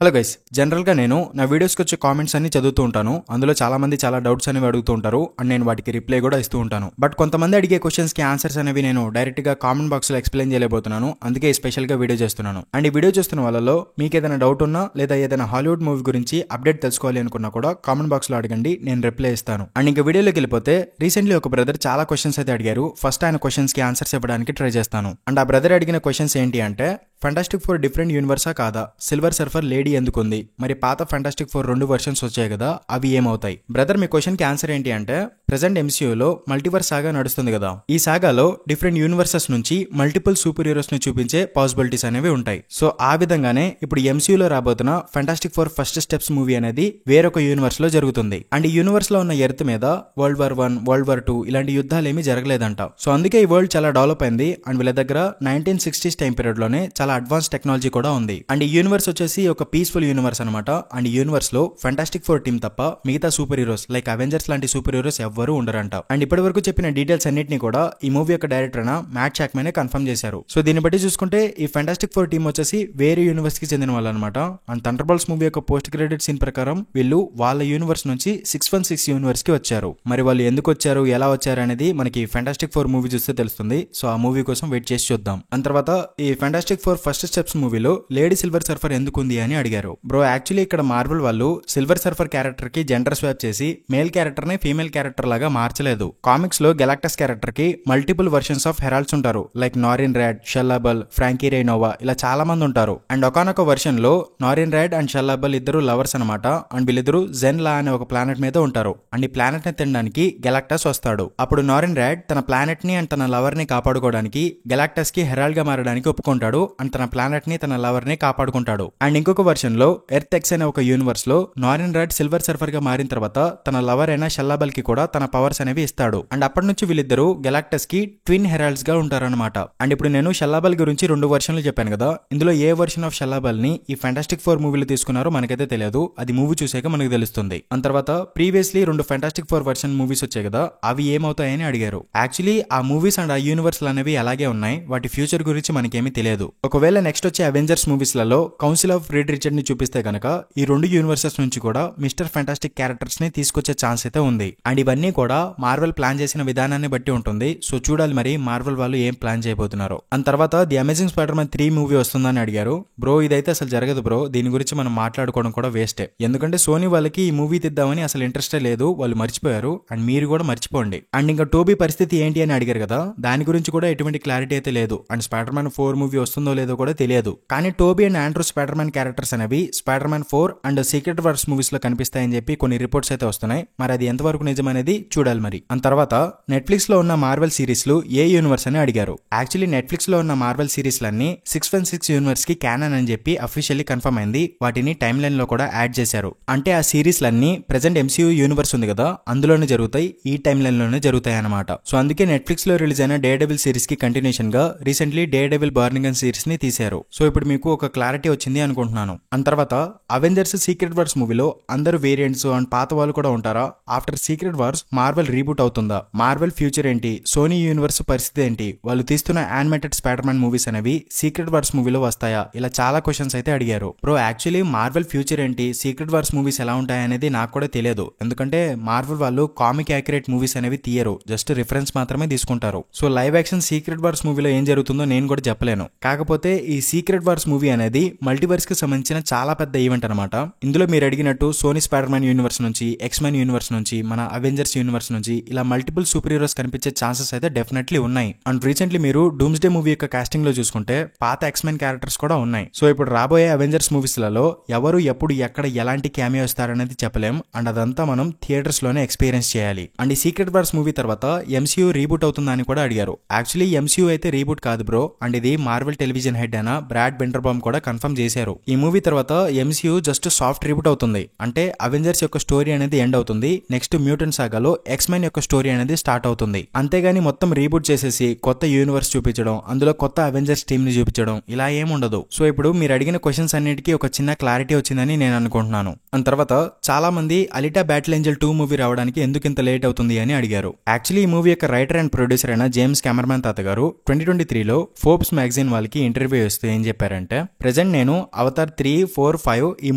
Hello guys, జనరల్గా నేను నా వీడియోస్కి వచ్చే కామెంట్స్ అన్ని చదువుతూ ఉంటాను. అందులో చాలా మంది చాలా డౌట్స్ అనేవి అడుగుతూ ఉంటారు అండ్ నేను వాటికి రిప్లై కూడా ఇస్తూ ఉంటాను. బట్ కొంతమంది అడిగే క్వశ్చన్స్కి ఆన్సర్స్ అనేవి నేను డైరెక్ట్గా కామెంట్ బాక్స్లో ఎక్స్ప్లెయిన్ చేయలేకపోతున్నాను. అందుకే స్పెషల్గా వీడియో చేస్తున్నాను. అండ్ ఈ వీడియో చూస్తున్న వాళ్ళలో మీకు ఏదైనా డౌట్ ఉన్నా లేదా ఏదైనా హాలీవుడ్ మూవీ గురించి అప్డేట్ తెలుసుకోవాలి అనుకున్నా కూడా కామెంట్ బాక్స్లో అడగండి, నేను రిప్లై ఇస్తాను. అండ్ ఇంకా వీడియోలోకి వెళ్ళిపోతే రీసెంట్లీ ఒక బ్రదర్ చాలా క్వశ్చన్స్ అయితే అడిగారు. ఫస్ట్ ఆయన క్వశ్చన్స్కి ఆన్సర్స్ ఇవ్వడానికి ట్రై చేస్తాను. అండ్ ఆ బ్రదర్ అడిగిన క్వశ్చన్స్ ఏంటి అంటే, ఫెంటాస్టిక్ ఫోర్ డిఫరెంట్ యూనివర్సా కాదా, సిల్వర్ సర్ఫర్ లేడీ ఎందుకుంది, మరి పాత ఫెంటాస్టిక్ ఫోర్ 2 వెర్షన్స్ వచ్చాయి కదా, అవి ఏమవుతాయి? బ్రదర్, మీ క్వశ్చన్ కి ఆన్సర్ ఏంటి అంటే, ప్రెసెంట్ ఎంసీయూలో మల్టీవర్స్ సాగా నడుస్తుంది కదా, ఈ సాగాలో డిఫరెంట్ యూనివర్సెస్ నుంచి మల్టిపుల్ సూపర్ హీరోస్ ని చూపించే పాసిబిలిటీస్ అనేవి ఉంటాయి. సో ఆ విధంగానే ఇప్పుడు ఎంసీయూలో రాబోతున్న fantastic four first steps movie అనేది వేరొక యూనివర్స్ లో జరుగుతుంది. అండ్ ఈ యూనివర్స్ లో ఉన్న ఎర్త్ మీద వరల్డ్ వార్ 1, వరల్డ్ వార్ 2 ఇలాంటి యుద్ధాలు ఏమీ జరగలేదంట. సో అందుకే ఈ వరల్డ్ చాలా డెవలప్ అయింది. అండ్ వీళ్ళ దగ్గర 1960s టైం పీరియడ్ లోనే చాలా అడ్వాన్స్ టెక్నాలజీ కూడా ఉంది. అండ్ ఈ యూనివర్స్ వచ్చేసి ఒక పీస్ఫుల్ యూనివర్స్ అనమాట. అండ్ ఈ యూనివర్స్ లో ఫెంటాస్టిక్ ఫోర్ టీమ్ తప్ప మిగతా సూపర్ హీరోస్ లైక్ అవెంజర్స్ లాంటి సూపర్ హీరోస్ ఎవ్వరూ ఉండరంట. అండ్ ఇప్పటి వరకు చెప్పిన డీటెయిల్స్ అన్నింటినీ కూడా ఈ మూవీ యొక్క డైరెక్టర్ అయిన మ్యాట్ చాక్మన్ కన్ఫర్మ్ చేశారు. సో దీన్ని బట్టి చూసుకుంటే ఈ ఫెంటాస్టిక్ ఫోర్ టీమ్ వచ్చేసి వేరే యూనివర్స్ కి చెందిన వాళ్ళు అనమాట. అండ్ థండర్బోల్ట్స్ మూవీ యొక్క పోస్ట్ క్రెడిట్ సీన్ ప్రకారం వీళ్ళు వాళ్ళ యూనివర్స్ నుంచి 616 యూనివర్స్ కి వచ్చారు. మరి వాళ్ళు ఎందుకు వచ్చారు, ఎలా వచ్చారు అనేది మనకి ఫెంటాస్టిక్ ఫోర్ మూవీ చూస్తే తెలుస్తుంది. సో ఆ మూవీ కోసం వెయిట్ చేసి చూద్దాం. అండ్ తర్వాత ఈ ఫెంటాస్టిక్ ఫోర్ ఫస్ట్ స్టెప్స్ మూవీలో లేడీ సిల్వర్ సర్ఫర్ ఎందుకుంది అని అడిగారు. బ్రో, యాక్చువల్లీ ఇక్కడ మార్వెల్ వాళ్ళు సిల్వర్ సర్ఫర్ క్యారెక్టర్ కి జెండర్ స్వాప్ చేసి మేల్ క్యారెక్టర్ ని ఫీమేల్ క్యారెక్టర్ లాగా మార్చలేదు. కామిక్స్ లో గెలాక్టస్ క్యారెక్టర్ కి మల్టిపుల్ వర్షన్స్ ఆఫ్ హెరాల్డ్స్ ఉంటారు. లైక్ నారిన్ ర్యాడ్, షెల్లాబల్, ఫ్రాంకీ రైనోవా ఇలా చాలా మంది ఉంటారు. అండ్ ఒకనొక వర్షన్ లో నారిన్ ర్యాడ్ అండ్ షెల్లాబల్ ఇద్దరు లవర్స్ అనమాట. అండ్ వీళ్ళిద్దరు జెన్ లా అనే ఒక ప్లానెట్ మీద ఉంటారు. అండ్ ఈ ప్లానెట్ ని తినడానికి గెలాక్టస్ వస్తాడు. అప్పుడు నారిన్ ర్యాడ్ తన ప్లానెట్ ని అండ్ తన లవర్ ని కాపాడుకోవడానికి గెలాక్టస్ కి హెరాల్డ్ గా మారడానికి ఒప్పుకుంటాడు. అండ్ తన ప్లానెట్ ని తన లవర్ ని కాపాడుకుంటాడు. అండ్ ఇంకొక వర్షన్ లో ఎర్త్ ఎక్స్ అనే ఒక యూనివర్స్ లో నారిన్ ర్యాడ్ సిల్వర్ సర్ఫర్ గా మారిన తర్వాత తన లవర్ అయిన షెల్లాబల్ కి కూడా తన పవర్స్ అనేవి ఇస్తాడు. అండ్ అప్పటి నుంచి వీళ్ళిద్దరు గెలాక్టస్ కి ట్విన్ హెరాల్డ్స్ గా ఉంటారన్నమాట. అండ్ ఇప్పుడు నేను షెల్లాబల్ గురించి 2 వర్షన్లు చెప్పాను కదా, ఇందులో ఏ వర్షన్ ఆఫ్ షెల్లాబల్ ని ఈ ఫెంటాస్టిక్ ఫోర్ మూవీలో తీసుకున్నారో మనకైతే తెలియదు. అది మూవీ చూసాక మనకు తెలుస్తుంది. అండ్ తర్వాత previously 2 fantastic four version movies వచ్చాయి కదా, అవి ఏమవుతాయని అడిగారు. యాక్చువల్లీ ఆ మూవీస్ అండ్ ఆ యూనివర్స్ అనేవి అలాగే ఉన్నాయి. వాటి ఫ్యూచర్ గురించి మనకేమీ తెలియదు. ఒకవేళ నెక్స్ట్ వచ్చే అవెంజర్స్ మూవీస్ లలో కౌన్సిల్ ఆఫ్ రెడ్ రిచర్డ్ ని చూపిస్తే గనక ఈ 2 యూనివర్సెస్ నుంచి కూడా మిస్టర్ ఫెంటాస్టిక్ క్యారెక్టర్స్ ని తీసుకొచ్చే ఛాన్స్ అయితే ఉంది. అండ్ ఇవన్నీ కూడా మార్వెల్ ప్లాన్ చేసిన విధానాన్ని బట్టి ఉంటుంది. సో చూడాలి మరి మార్వెల్ వాళ్ళు ఏం ప్లాన్ చేయబోతున్నారు. అండ్ తర్వాత the amazing Spider man 3 movie వస్తుందని అడిగారు. బ్రో, ఇదైతే అసలు జరగదు బ్రో. దీని గురించి మనం మాట్లాడుకోవడం కూడా వేస్టే. ఎందుకంటే సోనీ వాళ్ళకి ఈ మూవీ తీద్దామని అసలు ఇంట్రెస్టే లేదు. వాళ్ళు మర్చిపోయారు. అండ్ మీరు కూడా మర్చిపోండి. అండ్ ఇంకా టోబీ పరిస్థితి ఏంటి అని అడిగారు కదా, దాని గురించి కూడా ఎటువంటి క్లారిటీ అయితే లేదు. అండ్ స్పైడర్ మ్యాన్ 4 మూవీ వస్తుందో లేదో కూడా తెలియదు. కానీ Toby and Andrew Spider Man characters అనేవి Spider Man 4 and Secret Wars movies లో కనిపిస్తాయని చెప్పి కొన్ని రిపోర్ట్స్ అయితే వస్తున్నాయి. మరి అది ఎంతవరకు నిజం అనేది చూడాలి మరి. అండ్ తర్వాత నెట్ఫ్లిక్స్ లో ఉన్న మార్వెల్ సిరీస్ లు ఏ యూనివర్స్ అని అడిగారు. యాక్చువల్లీ నెట్ఫ్లిక్స్ లో ఉన్న మార్వెల్ సిరీస్ లన్నీ 616 యూనివర్స్ కి క్యానన్ అని చెప్పి అఫీషియల్లీ కన్ఫర్మ్ అయింది. వాటిని టైమ్ లైన్ లో కూడా యాడ్ చేశారు. అంటే ఆ సిరీస్ లన్నీ ప్రెసెంట్ ఎంసీయూ యూనివర్స్ ఉంది కదా, అందులోనే జరుగుతాయి, ఈ టైమ్ లైన్ లోనే జరుగుతాయి అనమాట. సో అందుకే నెట్ఫ్లిక్స్ లో రిలీజ్ అయిన డే డెవిల్ సిరీస్ కి కంటిన్యూషన్ గా రీసెంట్లీ డే డెవిల్ బార్నింగన్ సిరీస్ ని తీశారు. సో ఇప్పుడు మీకు ఒక క్లారిటీ వచ్చింది అనుకుంటున్నాను. అండ్ తర్వాత అవెంజర్స్ సీక్రెట్ వార్స్ మూవీలో అందరు వేరియంట్స్ అండ్ పాత వాళ్ళు కూడా ఉంటారా? After secret wars Marvel reboot అవుతుందా? మార్వెల్ ఫ్యూచర్ ఏంటి? సోనీ యూనివర్స్ పరిస్థితి ఏంటి? వాళ్ళు తీస్తున్న యానిమేటెడ్ స్పైడర్ మ్యాన్ మూవీస్ అనేవి సీక్రెట్ వార్స్ మూవీలో వస్తాయా? ఇలా చాలా క్వశ్చన్స్ అయితే అడిగారు. బ్రో, యాక్చువల్లీ మార్వెల్ ఫ్యూచర్ ఏంటి, సీక్రెట్ వార్స్ మూవీస్ ఎలా ఉంటాయి అనేది నాకు కూడా తెలియదు. ఎందుకంటే మార్వెల్ వాళ్ళు కామిక్ యాక్యురేట్ మూవీస్ అనేవి తీయరు, జస్ట్ రిఫరెన్స్ మాత్రమే తీసుకుంటారు. So live action secret wars మూవీలో ఏం జరుగుతుందో నేను కూడా చెప్పలేను. కాకపోతే ఈ సీక్రెట్ వార్స్ మూవీ అనేది మల్టీవర్స్ కి సంబంధించిన చాలా పెద్ద ఈవెంట్ అనమాట. ఇందులో మీరు అడిగినట్టు సోనీ స్పైడర్ మ్యాన్ యూనివర్స్ నుంచి, ఎక్స్ మ్యాన్ యూనివర్స్ నుంచి, మన అవెంజర్స్ యూనివర్స్ నుంచి ఇలా మల్టిపుల్ సూపర్ హీరోస్ కనిపించే ఛాన్సెస్ అయితే డెఫినెట్లీ ఉన్నాయి. అండ్ రీసెంట్లీ మీరు డూమ్స్డే మూవీ యొక్క కాస్టింగ్ లో చూసుకుంటే పాత ఎక్స్ మ్యాన్ క్యారెక్టర్స్ కూడా ఉన్నాయి. సో ఇప్పుడు రాబోయే అవెంజర్స్ మూవీస్ లలో ఎవరు ఎప్పుడు ఎక్కడ ఎలాంటి క్యామియో ఇస్తారనేది చెప్పలేం. అండ్ అదంతా మనం థియేటర్స్ లోనే ఎక్స్పీరియన్స్ చేయాలి. అండ్ ఈ సీక్రెట్ వార్స్ మూవీ తర్వాత ఎంసీయూ రీబూట్ అవుతుందా అని కూడా అడిగారు. యాక్చువల్లీ ఎంసీయూ అయితే రీబూట్ కాదు బ్రో. అండ్ ఇది మార్వెల్ టెలివిజన్ హెడ్ అయిన బ్రాడ్ బెండర్బామ్ కూడా కన్ఫర్మ్ చేశారు. ఈ మూవీ తర్వాత ఎంసీయూ జస్ట్ సాఫ్ట్ రీబూట్ అవుతుంది. అంటే అవెంజర్స్ యొక్క స్టోరీ అనేది ఎండ్ అవుతుంది. నెక్స్ట్ మ్యూటెంట్ సాగాలో ఎక్స్ మెన్ యొక్క స్టోరీ అనేది స్టార్ట్ అవుతుంది. అంతేగాని మొత్తం రీబూట్ చేసేసి కొత్త యూనివర్స్ చూపించడం, అందులో కొత్త అవెంజర్స్ టీమ్ ని చూపించడం ఇలా ఏముండదు. సో ఇప్పుడు మీరు అడిగిన క్వశ్చన్స్ అన్నిటికీ ఒక చిన్న క్లారిటీ వచ్చిందని నేను అనుకుంటున్నాను. అండ్ తర్వాత చాలా మంది అలిటా బ్యాటిల్ ఏంజల్ 2 మూవీ రావడానికి ఎందుకు ఇంత లేట్ అవుతుంది అని అడిగారు. యాక్చువల్లీ ఈ మూవీ యొక్క రైటర్ అండ్ ప్రొడ్యూసర్ అయిన జేమ్స్ కెమెరామెన్ తాత గారు 2023లో ఫోర్బ్స్ మ్యాగజైన్ వాళ్ళకి ఇంటర్వ్యూ ఇస్తూ ఏం చెప్పారంటే, ప్రెజెంట్ నేను అవతార్ 3, 4, 5 ఈ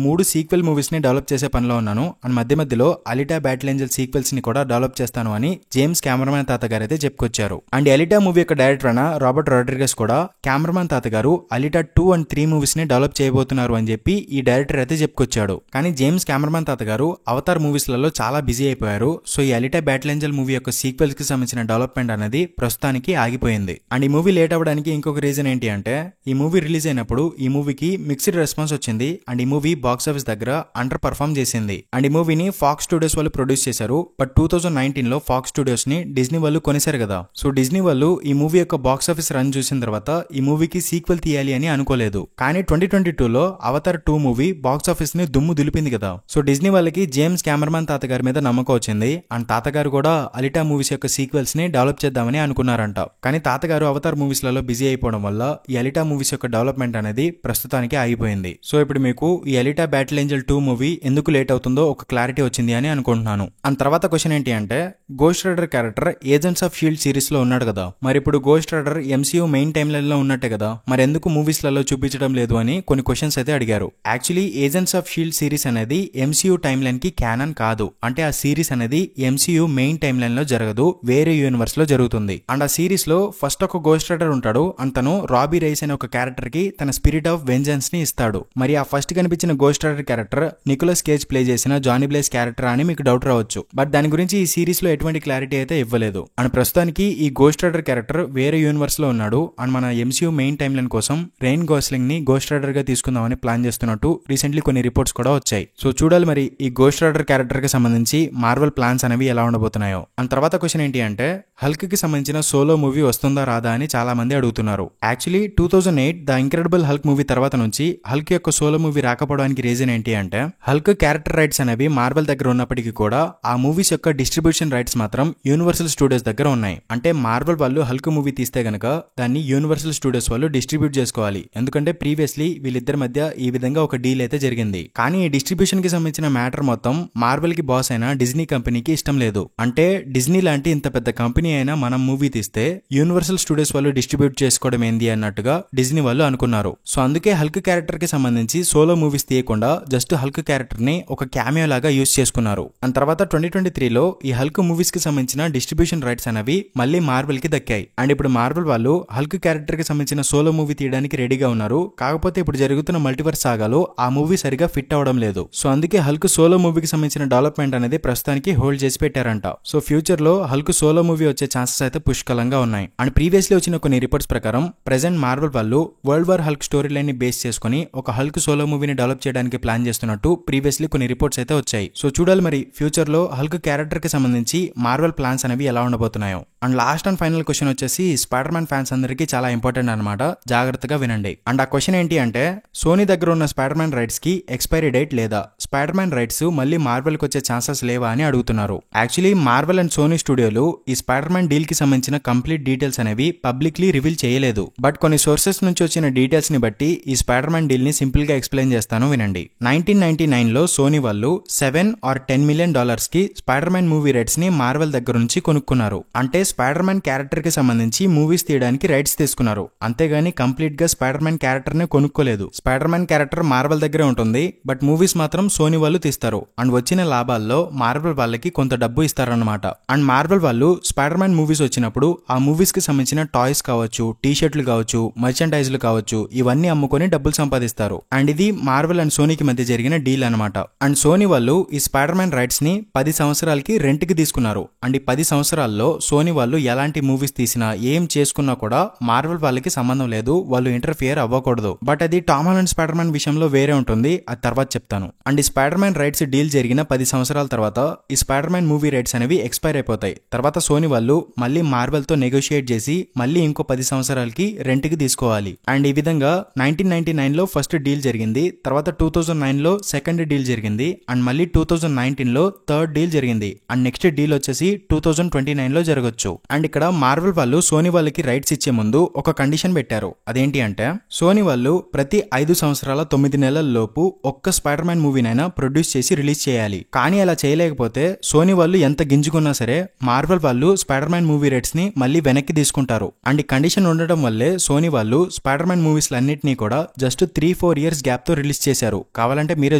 3 సీక్వెల్ మూవీస్ ని డెవలప్ చేసే పనిలో ఉన్నాను అండ్ మధ్యలో అలిటా బ్యాటిల్ ఏంజల్ సీక్వెల్స్ ని కూడా డెవలప్ చేస్తాను అని జేమ్స్ కెమెరామెన్ తాత గారు అయితే చెప్పుకొచ్చారు. అండ్ అలిటా మూవీ యొక్క డైరెక్టర్ అయిన రాబర్ట్ రాడ్రిగస్ కూడా కెమెరామెన్ తాత గారు అలిటా 2 అండ్ 3 మూవీస్ ని డెవలప్ చేయబోతున్నారు అని చెప్పి ఈ డైరెక్టర్ అయితే చెప్పుకొచ్చాడు. కానీ జేమ్స్ కెమెరామెన్ తాత గారు అవతార్ మూవీస్లలో చాలా బిజీ అయిపోయారు. సో ఈ అలిటా బ్యాటిల్ ఏంజల్ మూవీ యొక్క సీక్వెల్స్ కి సంబంధించిన డెవలప్మెంట్ అనేది ప్రస్తుతానికి ఆగిపోయింది. అండ్ ఈ మూవీ లేట్ అవ్వడానికి ఇంకొక రీజన్ ఏంటి అంటే, ఈ మూవీ రిలీజ్ అయినప్పుడు ఈ మూవీకి మిక్స్డ్ రెస్పాన్స్ వచ్చింది అండ్ ఈ మూవీ బాక్స్ ఆఫీస్ దగ్గర అండర్ పర్ఫార్మ్ చేసింది. అండ్ ఈ మూవీని ఫాక్స్ స్టూడియోస్ వాళ్ళు ప్రొడ్యూస్ చేశారు. బట్ 2019లో ఫాక్స్ స్టూడియోస్ ని డిజ్నీ వాళ్ళు కొనేశారు కదా. సో డిజ్నీ వాళ్ళు ఈ మూవీ యొక్క బాక్స్ ఆఫీస్ రన్ చూసిన తర్వాత ఈ మూవీకి సీక్వెల్ తీయాలి అని అనుకోలేదు. కానీ 2022లో అవతార్ 2 మూవీ బాక్స్ ఆఫీస్ ని దుమ్ము దులిపింది కదా. సో డిజ్నీ వాళ్ళకి జేమ్స్ కెమెరామెన్ తాత గారి మీద నమ్మకం వచ్చింది అండ్ తాతగారు కూడా అలిటా మూవీస్ యొక్క సీక్వెల్స్ ని డెవలప్ చేద్దామని అనుకున్నారంట. కానీ తాతగారు అవతార్ మూవీస్ లలో బిజీ అయిపోవడం వల్ల ఈ అలిటా మూవీస్ యొక్క డెవలప్మెంట్ అనేది ప్రస్తుతానికి ఆగిపోయింది. సో ఇప్పుడు మీకు ఈ అలిటా బ్యాటిల్ ఏంజల్ 2 మూవీ ఎందుకు లేట్ అవుతుందో ఒక క్లారిటీ వచ్చింది అని అనుకుంటున్నాను. అండ్ తర్వాత క్వశ్చన్ ఏంటి అంటే, Ghost Rider character Agents of SHIELD series లో ఉన్నాడు కదా, మరి ఇప్పుడు Ghost Rider MCU main timeline లో ఉన్నట్టే కదా, మరి ఎందుకు మూవీస్ లలో చూపించడం లేదు అని కొన్ని క్వశ్చన్స్ అయితే అడిగారు. Actually agents of SHIELD series అనేది ఎంసీయూ టైమ్ లైన్ కి క్యానన్ కాదు. అంటే ఆ సిరీస్ అనేది ఎంసీయూ మెయిన్ టైమ్ లైన్ లో జరగదు, వేరే యూనివర్స్ లో జరుగుతుంది. అండ్ ఆ సిరీస్ లో ఫస్ట్ ఒక గోస్ట్ రైడర్ ఉంటాడు అండ్ తను రాబీ రైస్ అనే ఒక క్యారెక్టర్ కి తన స్పిరిట్ ఆఫ్ వెంజెన్స్ ని ఇస్తాడు. మరి ఆ ఫస్ట్ కనిపించిన Ghost Rider character Nicolas Cage play చేసిన జానీ బ్లేస్ క్యారెక్టర్ అని మీకు డౌట్ రావచ్చు. బట్ దాని గురించి ఈ సిరీస్ లో ఎటువంటి క్లారిటీ అయితే ఇవ్వలేదు. అండ్ ప్రస్తుతానికి ఈ గోస్ట్ రైడర్ క్యారెక్టర్ వేరే యూనివర్స్ లో ఉన్నాడు అండ్ మన ఎంసీయూ మెయిన్ టైమ్ లైన్ కోసం రైన్ గోస్లింగ్ ని గోస్ట్ రైడర్ గా తీసుకుందామని ప్లాన్ చేస్తున్నట్టు రీసెంట్లీ కొన్ని రిపోర్ట్స్ కూడా వచ్చాయి. సో చూడాలి మరి ఈ గోస్ట్ రైడర్ క్యారెక్టర్ కి సంబంధించి మార్వెల్ ప్లాన్స్ అనేవి ఎలా ఉండబోతున్నాయో. అండ్ తర్వాత క్వశ్చన్ ఏంటి అంటే, హల్క్ కి సంబంధించిన సోలో మూవీ వస్తుందా రాదా అని చాలా మంది అడుగుతున్నారు. Actually 2008 the incredible Hulk movie తర్వాత నుంచి హల్క్ యొక్క సోలో మూవీ రాకపోవడానికి రీజన్ ఏంటి అంటే, హల్క్ క్యారెక్టర్ రైట్స్ అనేవి మార్వెల్ దగ్గర ఉన్నప్పటికీ కూడా ఆ మూవీస్ యొక్క డిస్ట్రిబ్యూషన్ రైట్స్ మాత్రం యూనివర్సల్ స్టూడియోస్ దగ్గర ఉన్నాయి. అంటే మార్వెల్ వాళ్ళు హల్క్ మూవీ తీస్తే గనక దాన్ని యూనివర్సల్ స్టూడియోస్ వాళ్ళు డిస్ట్రిబ్యూట్ చేసుకోవాలి. ఎందుకంటే ప్రీవియస్లీ వీళ్ళిద్దరి మధ్య ఈ విధంగా ఒక డీల్ అయితే జరిగింది. కానీ ఈ డిస్ట్రిబ్యూషన్ కి సంబంధించిన మ్యాటర్ మొత్తం మార్వెల్ కి బాస్ అయిన డిజ్నీ కంపెనీకి ఇష్టం లేదు. అంటే డిజ్నీ లాంటి ఇంత పెద్ద కంపెనీ అయినా మనం మూవీ తీస్తే యూనివర్సల్ స్టూడియోస్ వాళ్ళు డిస్ట్రిబ్యూట్ చేసుకోవడం ఏంది అన్నట్టుగా డిజ్నీ వాళ్ళు అనుకున్నారు. సో అందుకే హల్క్ క్యారెక్టర్ కి సంబంధించి సోలో మూవీస్ తీయకుండా జస్ట్ హల్క్ క్యారెక్టర్ ని ఒక క్యామియో లాగా యూజ్ చేసుకున్నారు. అండ్ తర్వాత 2023లో ఈ హల్క్ మూవీస్ కి సంబంధించిన డిస్ట్రిబ్యూషన్ రైట్స్ అనేవి మళ్ళీ మార్వెల్ కి దక్కాయి. అండ్ ఇప్పుడు మార్వెల్ వాళ్ళు హల్క్ క్యారెక్టర్ కి సంబంధించిన సోలో మూవీ తీయడానికి రెడీగా ఉన్నారు. కాకపోతే ఇప్పుడు జరుగుతున్న మల్టీవర్స్ సాగాలో ఆ మూవీ సరిగా ఫిట్ అవడం లేదు. సో అందుకే హల్క్ సోలో మూవీకి సంబంధించిన డెవలప్మెంట్ అనేది ప్రస్తుతానికి హోల్డ్ చేసి పెట్టారంట. సో ఫ్యూచర్ లో హల్క్ సోలో మూవీ వచ్చే ఛాన్సెస్ అయితే పుష్కలంగా ఉన్నాయి. అండ్ ప్రీవియస్లీ వచ్చిన కొన్ని రిపోర్ట్స్ ప్రకారం ప్రెజెంట్ మార్వెల్ వాళ్ళు world war Hulk story line ని బేస్ చేసుకుని ఒక హల్క్ సోలో మూవీని డెవలప్ చేయడానికి ప్లాన్ చేస్తున్నట్టు ప్రీవియస్లీ కొన్ని రిపోర్ట్స్ అయితే వచ్చాయి. సో చూడాలి మరి ఫ్యూచర్ లో హల్క్ క్యారెక్టర్ కి సంబంధించి మార్వెల్ ప్లాన్స్ అనేవి ఎలా ఉండబోతున్నాయో. And last and final question వచ్చేసి స్పైడర్ మ్యాన్ ఫ్యాన్స్ అందరికీ చాలా ఇంపార్టెంట్ అనమాట, జాగ్రత్తగా వినండి. అండ్ ఆ క్వశ్చన్ ఏంటి అంటే, సోనీ దగ్గర ఉన్న స్పైడర్ మ్యాన్ రైట్స్ కి ఎక్స్పైరీ డేట్ లేదా, స్పైడర్ మ్యాన్ రైట్స్ మళ్ళీ మార్వెల్ కి వచ్చే ఛాన్సెస్ లేవా అని అడుగుతున్నారు. యాక్చువల్లీ మార్వెల్ అండ్ సోనీ స్టూడియోలు ఈ స్పైడర్ మ్యాన్ డీల్ కి సంబంధించిన కంప్లీట్ డీటెయిల్స్ అనేవి పబ్లిక్లీ రివీల్ చేయలేదు. బట్ కొన్ని సోర్సెస్ నుంచి వచ్చిన డీటెయిల్స్ ని బట్టి ఈ స్పైడర్ మ్యాన్ డీల్ ని సింపుల్ గా ఎక్స్ప్లెయిన్ చేస్తాను వినండి. 1999లో సోనీ వాళ్ళు $7 or $10 million కి స్పైడర్ మ్యాన్ మూవీ రైట్స్ ని మార్వెల్ దగ్గర నుంచి కొనుక్కున్నారు. అంటే స్పైడర్ మ్యాన్ క్యారెక్టర్ కి సంబంధించి మూవీస్ తీయడానికి రైట్స్ తీసుకున్నారు, అంతేగాని కంప్లీట్ గా స్పైడర్ మ్యాన్ క్యారెక్టర్ ని కొనుక్కోలేదు. స్పైడర్ మ్యాన్ క్యారెక్టర్ మార్వెల్ దగ్గరే ఉంటుంది, బట్ మూవీస్ మాత్రం సోనీ వాళ్ళు తీస్తారు. అండ్ వచ్చిన లాభాల్లో మార్వెల్ వాళ్ళకి కొంత డబ్బు ఇస్తారన్నమాట. అండ్ మార్వెల్ వాళ్ళు స్పైడర్ మ్యాన్ మూవీస్ వచ్చినప్పుడు ఆ మూవీస్ కి సంబంధించిన టాయ్స్ కావచ్చు, టీ షర్ట్లు కావచ్చు, మర్చెండైజ్లు కావచ్చు, ఇవన్నీ అమ్ముకొని డబ్బులు సంపాదిస్తారు. అండ్ ఇది మార్వెల్ అండ్ సోనీకి మధ్య జరిగిన డీల్ అనమాట. అండ్ సోనీ వాళ్ళు ఈ స్పైడర్ మ్యాన్ రైట్స్ ని 10 సంవత్సరాలకి రెంట్ కి తీసుకున్నారు. అండ్ ఈ 10 సంవత్సరాల్లో సోనీ వాళ్ళు ఎలాంటి మూవీస్ తీసినా ఏం చేసుకున్నా కూడా మార్వెల్ వాళ్ళకి సంబంధం లేదు, వాళ్ళు ఇంటర్ఫియర్ అవ్వకూడదు. బట్ అది టామ్ హాలండ్ స్పైడర్ మ్యాన్ విషయంలో వేరే ఉంటుంది, అది తర్వాత చెప్తాను. అండ్ ఈ స్పైడర్ మ్యాన్ రైట్స్ డీల్ జరిగిన 10 సంవత్సరాల తర్వాత ఈ స్పైడర్ మ్యాన్ మూవీ రైట్స్ అనేవి ఎక్స్పైర్ అయిపోతాయి. తర్వాత సోనీ వాళ్ళు మళ్ళీ మార్వెల్ తో నెగోషియేట్ చేసి మళ్ళీ ఇంకో 10 సంవత్సరాలకి రెంట్ కి తీసుకోవాలి. అండ్ ఈ విధంగా 1999లో ఫస్ట్ డీల్ జరిగింది, తర్వాత 2009లో సెకండ్ డీల్ జరిగింది, అండ్ మళ్ళీ 2019లో థర్డ్ డీల్ జరిగింది. అండ్ నెక్స్ట్ డీల్ వచ్చేసి 2029లో జరగొచ్చు. అండ్ ఇక్కడ మార్వెల్ వాళ్ళు సోనీ వాళ్ళకి రైట్స్ ఇచ్చే ముందు ఒక కండిషన్ పెట్టారు. అదేంటి అంటే, సోనీ వాళ్ళు ప్రతి 5 సంవత్సరాల 9 నెలల లోపు ఒక్క స్పైడర్ మ్యాన్ మూవీనైనా ప్రొడ్యూస్ చేసి రిలీజ్ చేయాలి. కానీ అలా చేయలేకపోతే సోనీ వాళ్ళు ఎంత గింజుకున్నా సరే మార్వెల్ వాళ్ళు స్పైడర్ మ్యాన్ మూవీ రైట్స్ ని మళ్ళీ వెనక్కి తీసుకుంటారు. అండ్ ఈ కండిషన్ ఉండడం వల్లే సోనీ వాళ్ళు స్పైడర్ మ్యాన్ మూవీస్ అన్నింటినీ కూడా జస్ట్ 3-4 ఇయర్స్ గ్యాప్ తో రిలీజ్ చేశారు. కావాలంటే మీరే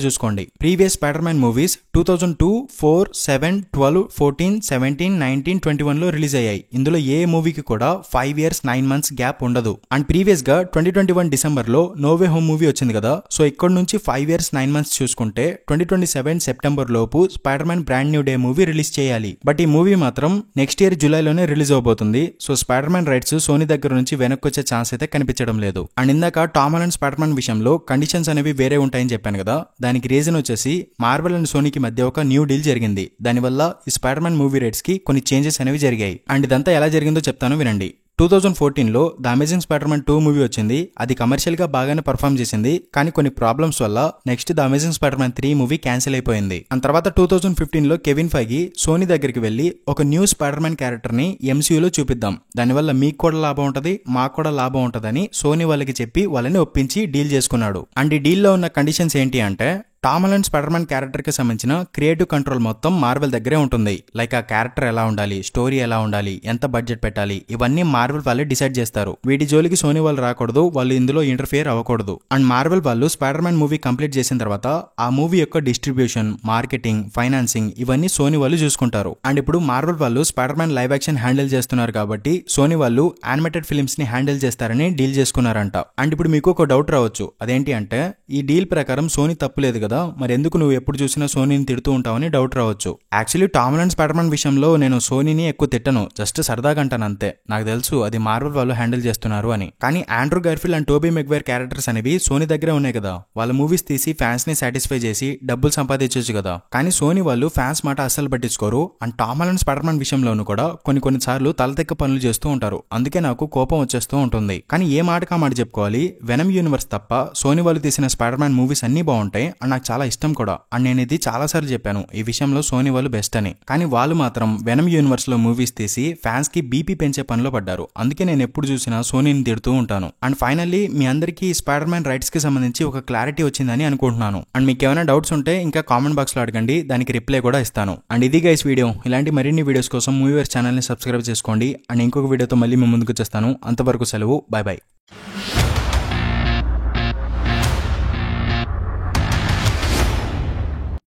చూసుకోండి. ప్రీవియస్ స్పైడర్ మ్యాన్ మూవీస్ 2002, 4, 7, 12, 14, 17, 19, 21 లో రిలీజ్ అయ్యాయి. ఇందులో ఏ మూవీకి కూడా 5 ఇయర్స్ 9 మంత్స్ గ్యాప్ ఉండదు. అండ్ ప్రీవియస్ గా 2021 డిసెంబర్ లో నో వే హోమ్ మూవీ వచ్చింది కదా, సో ఇక్కడ నుంచి 5 ఇయర్స్ 9 మంత్స్ చూసుకుంటే 2027 సెప్టెంబర్ లోపు Spider Man brand new day movie release చేయాలి. బట్ ఈ మూవీ మాత్రం నెక్స్ట్ ఇయర్ జూలైలోనే రిలీజ్ అవబోతుంది. So Spider Man rights Sony దగ్గర నుంచి వెనక్కి వచ్చే ఛాన్స్ అయితే కనిపించడం లేదు. అండ్ ఇందాక టామ్ హాలండ్ స్పైడర్ మ్యాన్ విషయంలో కండిషన్స్ అనేవి వేరే ఉంటాయని చెప్పాను కదా, దానికి రీజన్ వచ్చేసి మార్వెల్ అండ్ సోనీకి మధ్య ఒక న్యూ డీల్ జరిగింది. దానివల్ల ఈ స్పైడర్ మ్యాన్ మూవీ రైట్స్ కి కొన్ని చేంజెస్ అనేవి జరిగాయి. అండ్ ఇదంతా ఎలా జరిగిందో చెప్తాను వినండి. 2014లో the amazing Spider Man 2 movie వచ్చింది. అది కమర్షియల్ గా బాగానే పర్ఫామ్ చేసింది. కానీ కొన్ని ప్రాబ్లమ్స్ వల్ల next the amazing Spider man 3 movie cancel అయిపోయింది. అండ్ తర్వాత 2015లో కెవిన్ ఫైగి సోనీ దగ్గరికి వెళ్లి ఒక న్యూ స్పైడర్ మ్యాన్ క్యారెక్టర్ ని ఎంసీయూలో చూపిద్దాం, దానివల్ల మీకు కూడా లాభం ఉంటది, మాకు కూడా లాభం ఉంటదని సోనీ వాళ్ళకి చెప్పి వాళ్ళని ఒప్పించి డీల్ చేసుకున్నాడు. అండ్ ఈ డీల్ లో ఉన్న కండిషన్స్ ఏంటి అంటే Tom Holland Spider Man character కి సంబంధించిన క్రియేటివ్ కంట్రోల్ మొత్తం మార్వెల్ దగ్గరే ఉంటుంది. లైక్ ఆ క్యారెక్టర్ ఎలా ఉండాలి, స్టోరీ ఎలా ఉండాలి, ఎంత బడ్జెట్ పెట్టాలి, ఇవన్నీ మార్వెల్ వాళ్ళే డిసైడ్ చేస్తారు. వీటి జోలికి సోనీ వాళ్ళు రాకూడదు, వాళ్ళు ఇందులో ఇంటర్ఫియర్ అవ్వకూడదు. అండ్ మార్వెల్ వాళ్ళు స్పైడర్ మ్యాన్ మూవీ కంప్లీట్ చేసిన తర్వాత ఆ మూవీ యొక్క డిస్ట్రిబ్యూషన్, మార్కెటింగ్, ఫైనాన్సింగ్ ఇవన్నీ సోనీ వాళ్ళు చూసుకుంటారు. అండ్ ఇప్పుడు మార్వెల్ వాళ్ళు spider man live action handle చేస్తున్నారు కాబట్టి సోనీ వాళ్ళు యానిమేటెడ్ ఫిల్మ్స్ ని హ్యాండిల్ చేస్తారని డీల్ చేసుకున్నారంట. అండ్ ఇప్పుడు మీకు ఒక డౌట్ రావచ్చు, అదేంటి అంటే ఈ డీల్ ప్రకారం సోనీ తప్పులేదు కదా, మరి ఎందుకు నువ్వు ఎప్పుడు చూసినా సోనీని తిడుతూ ఉంటావని డౌట్ రావచ్చు. Actually Tom Holland Spider Man విషయంలో నేను సోనీని ఎక్కువ తిట్టను, జస్ట్ సరదాగా అంటాను అంతే. నాకు తెలుసు అది మార్వెల్ వాళ్ళు హ్యాండిల్ చేస్తున్నారు అని. కానీ Andrew Garfield and Toby Maguire characters అనేవి సోనీ దగ్గరే ఉన్నాయి కదా, వాళ్ళ మూవీస్ తీసి ఫ్యాన్స్ ని సాటిస్ఫై చేసి డబ్బులు సంపాదించవచ్చు కదా. కానీ సోనీ వాళ్ళు ఫ్యాన్స్ మాట అస్సలు పట్టించుకోరు. And Tom Holland Spider Man విషయంలోనూ కూడా కొన్ని సార్లు తలతెక్క పనులు చేస్తూ ఉంటారు. అందుకే నాకు కోపం వచ్చేస్తూ ఉంటుంది. కానీ ఏ మాటకా మాట చెప్పుకోవాలి, వెనమ్ యూనివర్స్ తప్ప సోనీ వాళ్ళు తీసిన స్పైడర్ మ్యాన్ మూవీస్ అన్ని బాగుంటాయి అండ్ నాకు చాలా ఇష్టం కూడా. అండ్ నేను ఇది చాలా సార్లు చెప్పాను, ఈ విషయంలో సోనీ వాళ్ళు బెస్ట్ అని. కానీ వాళ్ళు మాత్రం వెనమ్ యూనివర్స్ లో మూవీస్ తీసి ఫ్యాన్స్ కి బీపీ పెంచే పనిలో పడ్డారు. అందుకే నేను ఎప్పుడు చూసినా సోనీని తిడుతూ ఉంటాను. అండ్ ఫైనల్లీ మీ అందరికీ స్పైడర్ మ్యాన్ రైట్స్ కి సంబంధించి ఒక క్లారిటీ వచ్చిందని అనుకుంటున్నాను. అండ్ మీకు ఏమైనా డౌట్స్ ఉంటే ఇంకా కామెంట్ బాక్స్ లో అడగండి, దానికి రిప్లై కూడా ఇస్తాను. అండ్ ఇది గైస్ వీడియో. ఇలాంటి మరిన్ని వీడియోస్ కోసం మూవీవర్స్ ఛానల్ ని సబ్స్క్రైబ్ చేసుకోండి. అండ్ ఇంకొక వీడియోతో మళ్ళీ మీ ముందుకు వచ్చేస్తాను. అంతవరకు సెలవు, బై బై.